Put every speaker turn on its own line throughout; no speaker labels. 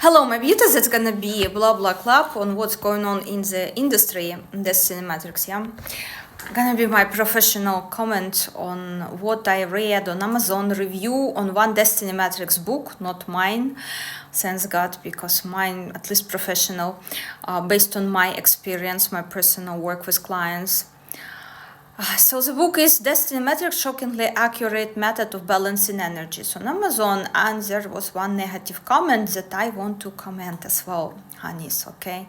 Hello, my beauties. It's gonna be a blah blah club on what's going on in the industry, Destiny Matrix, yeah? Gonna be my professional comment on what I read on Amazon review on one Destiny Matrix book, not mine, thanks God, because mine, at least professional, based on my experience, my personal work with clients. So the book is Destiny Matrix, Shockingly Accurate Method of Balancing Energy. So on Amazon, and there was one negative comment that I want to comment as well, honeys, okay?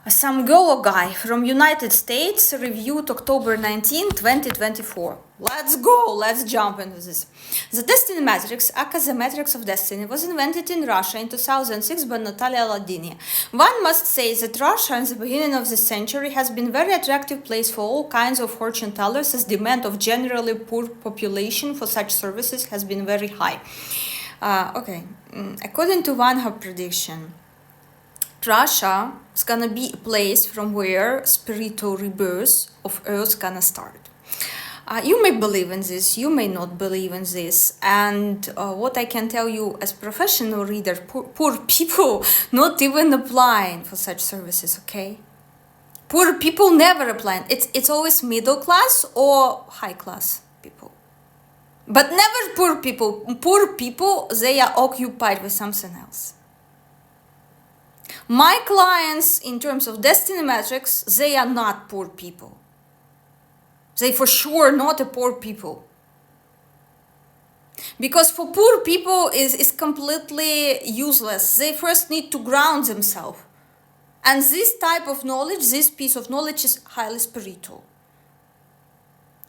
Some girl or guy from United States reviewed October 19, 2024. Let's go, let's jump into this. The Destiny Matrix, aka the Matrix of Destiny, was invented in Russia in 2006 by Natalia Ladini. One must say that Russia in the beginning of the century has been a very attractive place for all kinds of fortune tellers, as demand of generally poor population for such services has been very high. According to one her prediction, Russia is gonna be a place from where spiritual rebirth of Earth gonna start. You may believe in this, you may not believe in this, and what I can tell you as professional reader, poor people not even applying for such services, okay? Poor people never applying. It's always middle class or high class people. But never poor people. Poor people, they are occupied with something else. My clients, in terms of Destiny Matrix, they are not poor people. They for sure not a poor people. Because for poor people is completely useless. They first need to ground themselves. And this type of knowledge, this piece of knowledge is highly spiritual.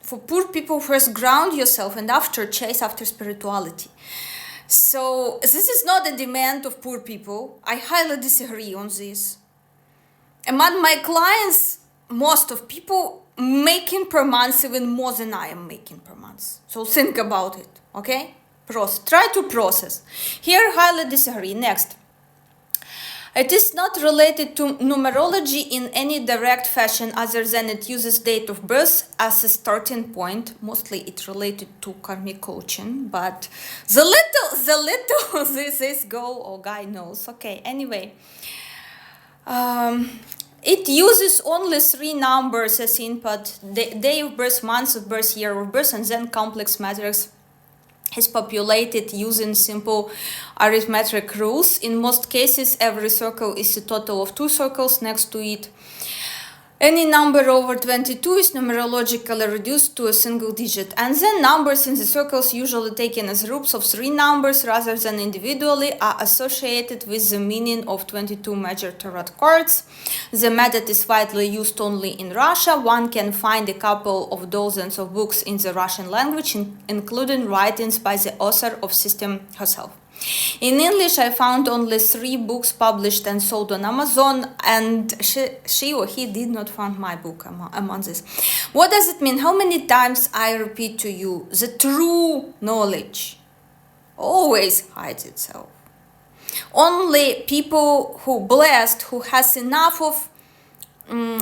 For poor people, first ground yourself and after chase after spirituality. So this is not a demand of poor people. I highly disagree on this. Among my clients, most of people making per month even more than I am making per month. So think about it, okay? Try to process. Here, highly disagree. Next. It is not related to numerology in any direct fashion other than it uses date of birth as a starting point. Mostly it's related to karmic coaching, but the little this girl or guy knows. Okay, anyway. It uses only 3 numbers as input: day of birth, month of birth, year of birth, and then complex matrix is populated using simple arithmetic rules. In most cases, every circle is a total of 2 circles next to it. Any number over 22 is numerologically reduced to a single digit. And then numbers in the circles, usually taken as groups of 3 numbers rather than individually, are associated with the meaning of 22 major tarot cards. The method is widely used only in Russia. One can find a couple of dozens of books in the Russian language, including writings by the author of system herself. In English, I found only 3 books published and sold on Amazon, and she or he did not find my book among this. What does it mean? How many times I repeat to you, the true knowledge always hides itself. Only people who blessed, who has enough of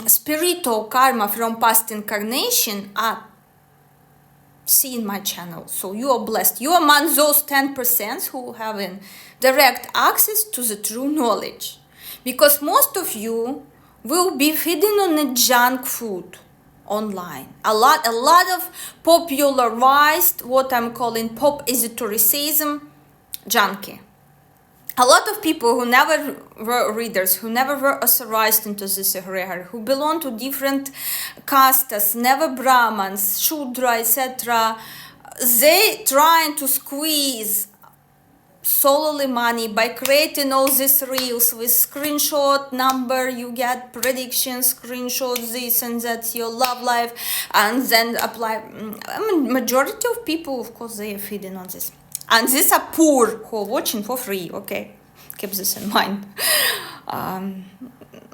spiritual karma from past incarnation are see in my channel. So you are blessed. You are among those 10% who have direct access to the true knowledge. Because most of you will be feeding on a junk food online. A lot of popularized, what I'm calling pop esotericism, junkie. A lot of people who never were readers, who never were authorized into this area, who belong to different castes, never Brahmins, Shudra, etc., they trying to squeeze solely money by creating all these reels with screenshot number, you get predictions, screenshot this and that's your love life, and then apply. Majority of people, of course, they are feeding on this. And these are poor who are watching for free, okay? Keep this in mind.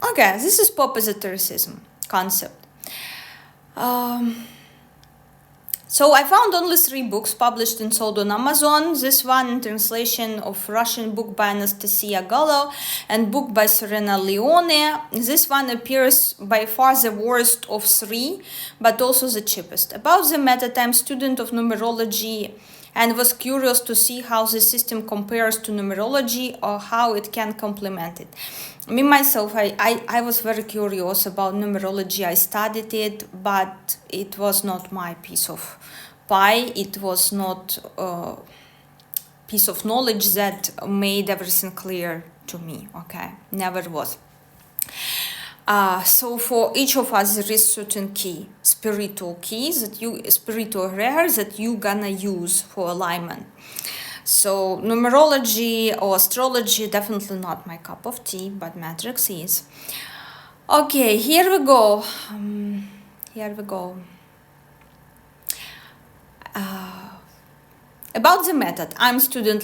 Okay, this is pop esotericism concept. So I found only 3 books published and sold on Amazon. This one in translation of Russian book by Anastasia Gallo and book by Serena Leone. This one appears by far the worst of 3, but also the cheapest. About the method, I'm student of numerology and was curious to see how the system compares to numerology or how it can complement it. Me myself, I was very curious about numerology. I studied it, but it was not my piece of pie. It was not a piece of knowledge that made everything clear to me. Okay, never was. So for each of us there is certain key, spiritual keys spiritual rares that you gonna use for alignment. So numerology or astrology, definitely not my cup of tea, but matrix is. Okay, here we go. About the method, I'm student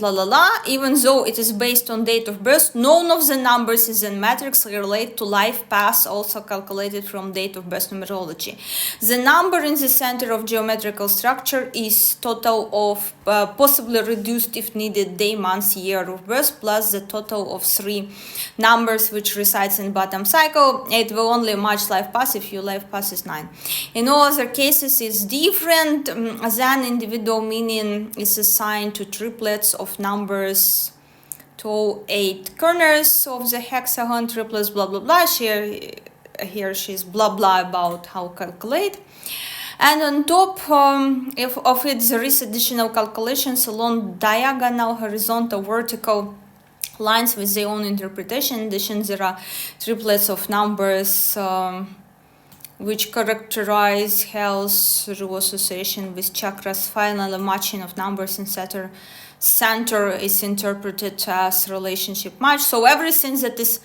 even though it is based on date of birth, none of the numbers is in matrix relate to life paths also calculated from date of birth numerology. The number in the center of geometrical structure is total of possibly reduced if needed day, month, year of birth plus the total of 3 numbers which resides in bottom cycle. It will only match life path if your life path is 9. In all other cases it's different than individual, meaning is assigned to triplets of numbers to 8 corners of the hexagon, triplets, blah blah blah. Here she's blah blah about how calculate. And on top of it there is additional calculations along diagonal, horizontal, vertical lines with their own interpretation. In addition, there are triplets of numbers which characterize health through association with chakras. Finally, matching of numbers in center is interpreted as relationship match. So everything that is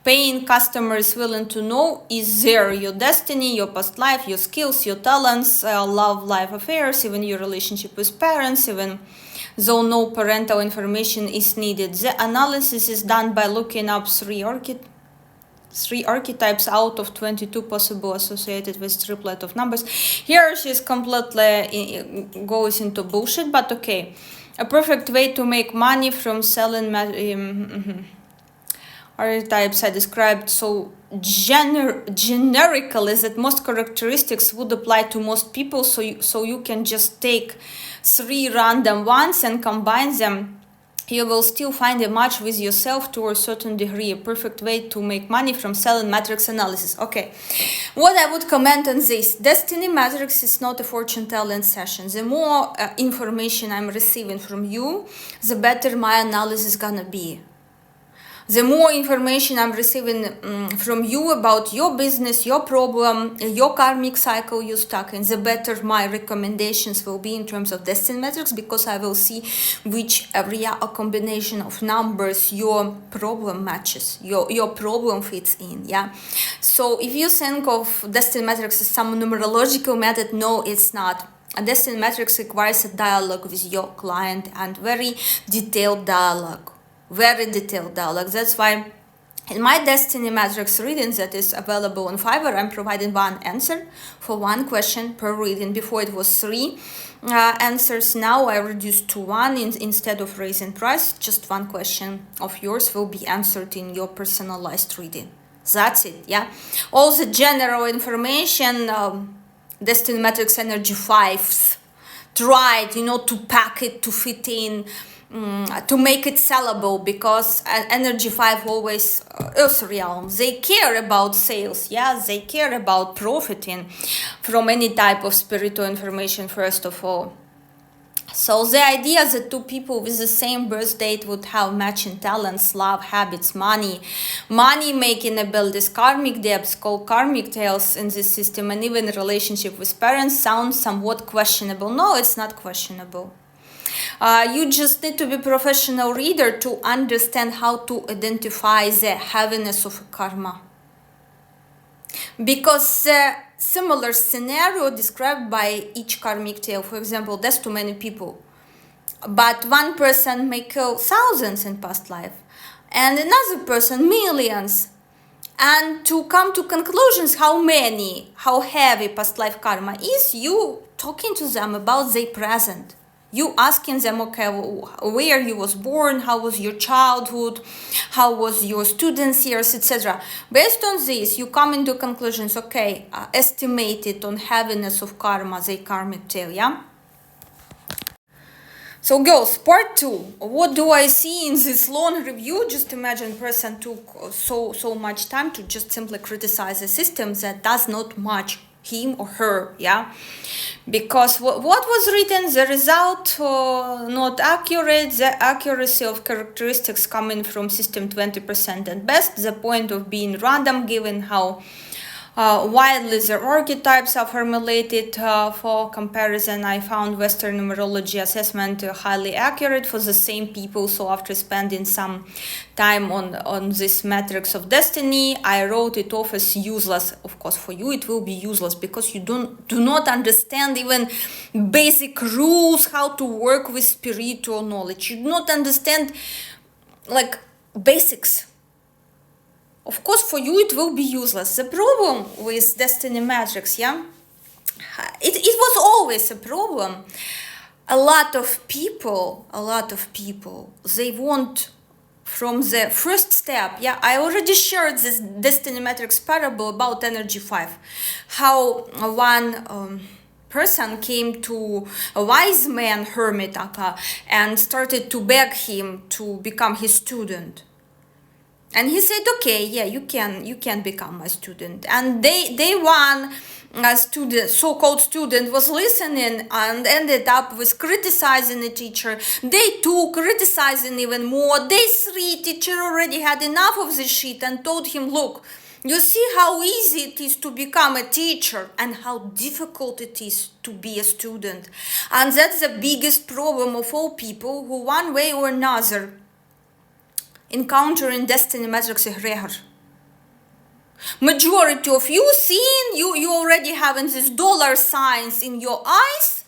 paying customer is willing to know is there. Your destiny, your past life, your skills, your talents, love, life affairs, even your relationship with parents, even though no parental information is needed. The analysis is done by looking up 3 archetypes out of 22 possible associated with triplet of numbers. Here she's completely goes into bullshit, but okay. A perfect way to make money from selling archetypes I described so generically that most characteristics would apply to most people, so you can just take 3 random ones and combine them. You will still find a match with yourself to a certain degree. A perfect way to make money from selling matrix analysis. Okay, what I would comment on this: Destiny Matrix is not a fortune telling session. The more information I'm receiving from you, the better my analysis is gonna be. The more information I'm receiving from you about your business, your problem, your karmic cycle you're stuck in, the better my recommendations will be in terms of destiny metrics, because I will see which area or combination of numbers your problem matches, your problem fits in. Yeah. So if you think of destiny metrics as some numerological method, no, it's not. A destiny metrics requires a dialogue with your client, and very detailed dialogue. That's why in my Destiny Matrix reading that is available on Fiverr, I'm providing 1 answer for 1 question per reading. Before it was 3 answers. Now I reduced to 1 instead of raising price. Just 1 question of yours will be answered in your personalized reading. That's it. Yeah. All the general information, Destiny Matrix Energy 5, tried, to pack it, to fit in, to make it sellable, because Energy 5 always Earth realm, they care about sales. Yeah, they care about profiting from any type of spiritual information first of all. So the idea that 2 people with the same birth date would have matching talents, love, habits, money making abilities, karmic debts called karmic tails in this system, and even relationship with parents sounds somewhat questionable. No, it's not questionable. You just need to be a professional reader to understand how to identify the heaviness of karma. Because the similar scenario described by each karmic tale, for example, there's too many people, but 1 person may kill thousands in past life, and another person millions. And to come to conclusions how heavy past life karma is, you talking to them about their present. You asking them, okay, where you was born, how was your childhood, how was your students years, etc. Based on this, you come into conclusions, okay, estimated on heaviness of karma, the karmic tale, yeah? So girls, part 2. What do I see in this long review? Just imagine person took so much time to just simply criticize a system that does not match him or her, yeah? Because what was written, the result not accurate, the accuracy of characteristics coming from system 20% at best, the point of being random given how widely the archetypes are formulated for comparison. I found Western numerology assessment highly accurate for the same people. So after spending some time on this matrix of destiny, I wrote it off as useless. Of course, for you it will be useless because you do not understand even basic rules how to work with spiritual knowledge. You do not understand like basics. Of course, for you it will be useless. The problem with destiny matrix, yeah, it was always a problem. A lot of people, they want from the first step, yeah, I already shared this destiny matrix parable about energy 5, how one person came to a wise man, hermit, and started to beg him to become his student. And he said, okay, yeah, you can become my student. And they one student, so-called student, was listening and ended up with criticizing the teacher. They two criticizing even more. They three, teacher already had enough of this shit and told him, look, you see how easy it is to become a teacher and how difficult it is to be a student. And that's the biggest problem of all people who one way or another encountering destiny matrix egregor. Majority of you seeing, you already having these dollar signs in your eyes,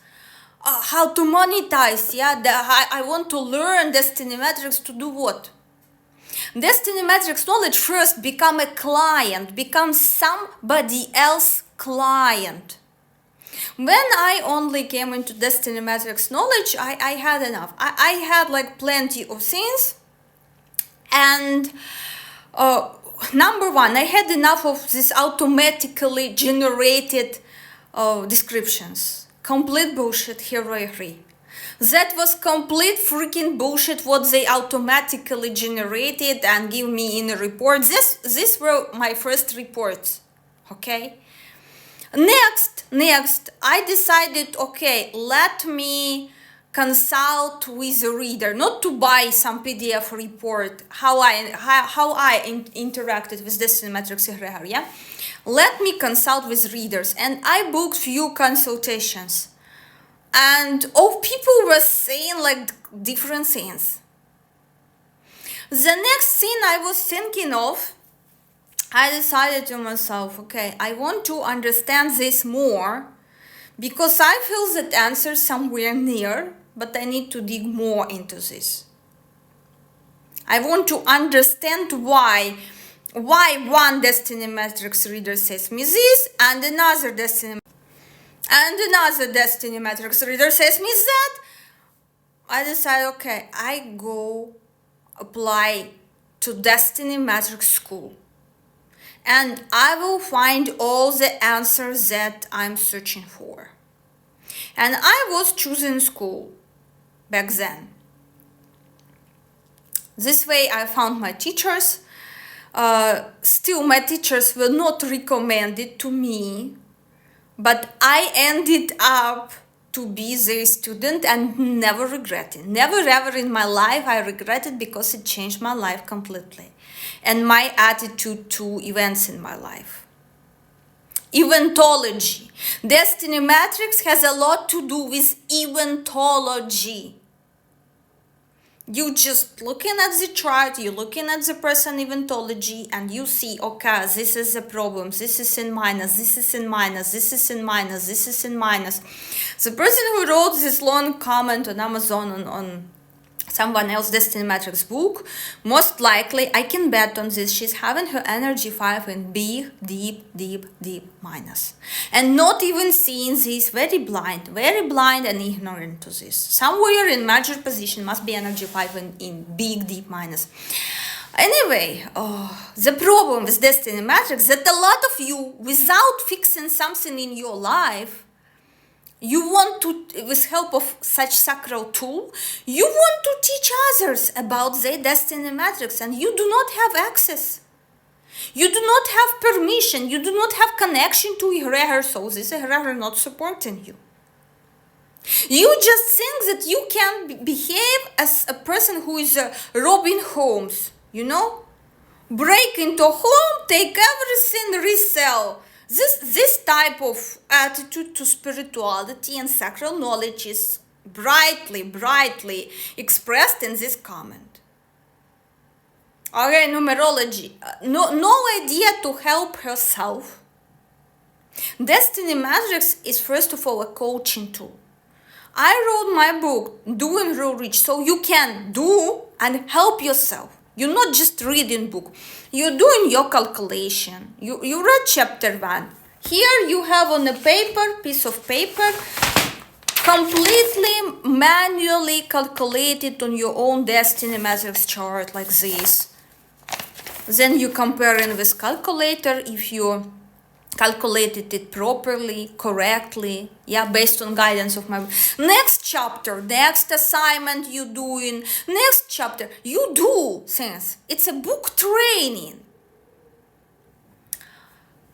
how to monetize, yeah, I want to learn destiny matrix to do what? Destiny matrix knowledge first become a client, become somebody else client. When I only came into destiny matrix knowledge, I had enough. I had like plenty of things. And number one, I had enough of this automatically generated descriptions. Complete bullshit, here I agree. That was complete freaking bullshit what they automatically generated and give me in a report. These were my first reports, okay? Next, I decided, okay, let me consult with a reader, not to buy some PDF report, how I interacted with destiny matrix egregor, yeah? Let me consult with readers, and I booked few consultations. And all people were saying like different things. The next thing I was thinking of, I decided to myself, okay, I want to understand this more because I feel that answer somewhere near, but I need to dig more into this. I want to understand why one destiny matrix reader says me this and another destiny matrix reader says me that. I decide, okay, I go apply to destiny matrix school and I will find all the answers that I'm searching for. And I was choosing school back then. This way I found my teachers. Still my teachers were not recommended to me, but I ended up to be their student and never regretted. Never ever in my life I regretted because it changed my life completely and my attitude to events in my life. Eventology. Destiny matrix has a lot to do with eventology. You just looking at the chart, you're looking at the person eventology, and you see, okay, this is the problem, this is in minus, this is in minus, this is in minus, this is in minus. The person who wrote this long comment on Amazon on someone else's destiny matrix book, most likely, I can bet on this, she's having her energy 5 in big, deep minus. And not even seeing this, very blind and ignorant to this. Somewhere in major position must be energy 5 in big, deep minus. Anyway, the problem with destiny matrix that a lot of you, without fixing something in your life, You want to, with help of such sacral tool, you want to teach others about their destiny matrix, and you do not have access. You do not have permission. You do not have connection to egregor, so this egregor not supporting you. You just think that you can behave as a person who is robbing homes, you know? Break into a home, take everything, resell. This type of attitude to spirituality and sacral knowledge is brightly expressed in this comment. Okay, numerology. No idea to help herself. Destiny Matrix is first of all a coaching tool. I wrote my book, Do and Grow Rich, so you can do and help yourself. You're not just reading book. You're doing your calculation. You read chapter 1. Here you have on a piece of paper, completely manually calculated on your own destiny matrix chart like this. Then you compare it with calculator if you calculated it properly, correctly, based on guidance of my next chapter, next assignment you doing, next chapter, you do things. It's a book training.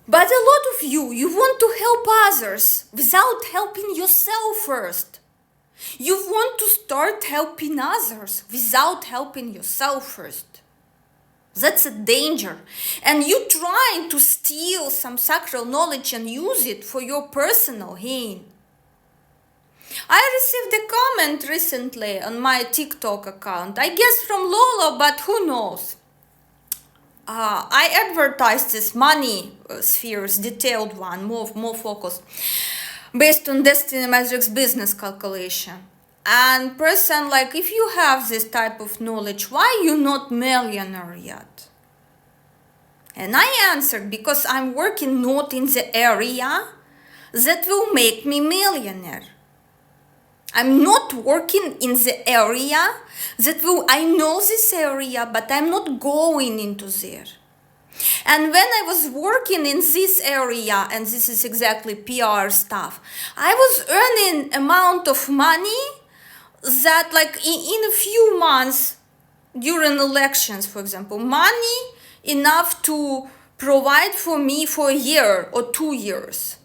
But a lot of you want to help others without helping yourself first. You want to start helping others without helping yourself first. That's a danger. And you trying to steal some sacral knowledge and use it for your personal gain. I received a comment recently on my TikTok account, I guess from Lola, but who knows. I advertised this money spheres, detailed one, more focused, based on Destiny Matrix business calculation. And person like, if you have this type of knowledge, why you not millionaire yet? And I answered, because I'm working not in the area that will make me millionaire. I'm not working in the area that will, I know this area, but I'm not going into there. And when I was working in this area, and this is exactly PR stuff, I was earning amount of money that like in a few months during elections, for example, money enough to provide for me for a year or 2 years.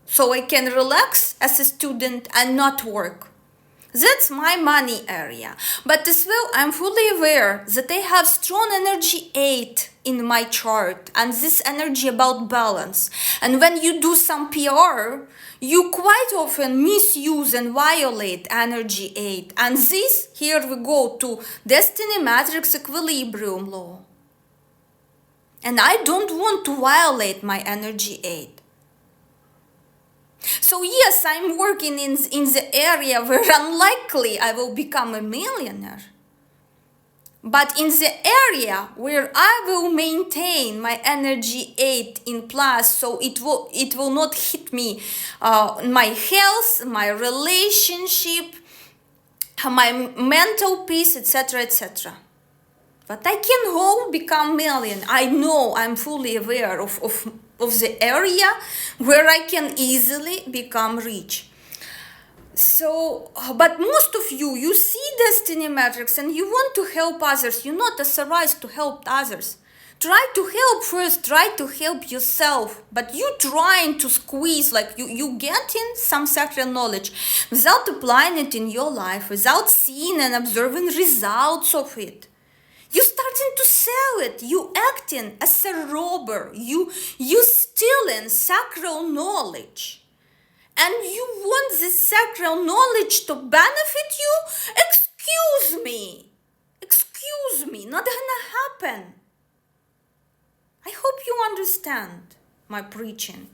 So I can relax as a student and not work. That's my money area. But as well, I'm fully aware that I have strong energy 8 in my chart, and this energy about balance. And when you do some PR, you quite often misuse and violate energy 8. And this, here we go to Destiny Matrix Equilibrium Law. And I don't want to violate my energy 8. So yes, I'm working in the area where unlikely I will become a millionaire. But in the area where I will maintain my energy 8 in plus, so it will not hit me, my health, my relationship, my mental peace, etc., etc. But I can go become million. I know, I'm fully aware of the area where I can easily become rich. So, but most of you see Destiny Matrix and you want to help others. You're not authorized to help others. Try to help first, try to help yourself. But you trying to squeeze, like you getting some sacred knowledge without applying it in your life, without seeing and observing results of it. You starting to sell it. You acting as a robber. You stealing sacral knowledge. And you want this sacral knowledge to benefit you? Excuse me, not gonna happen. I hope you understand my preaching,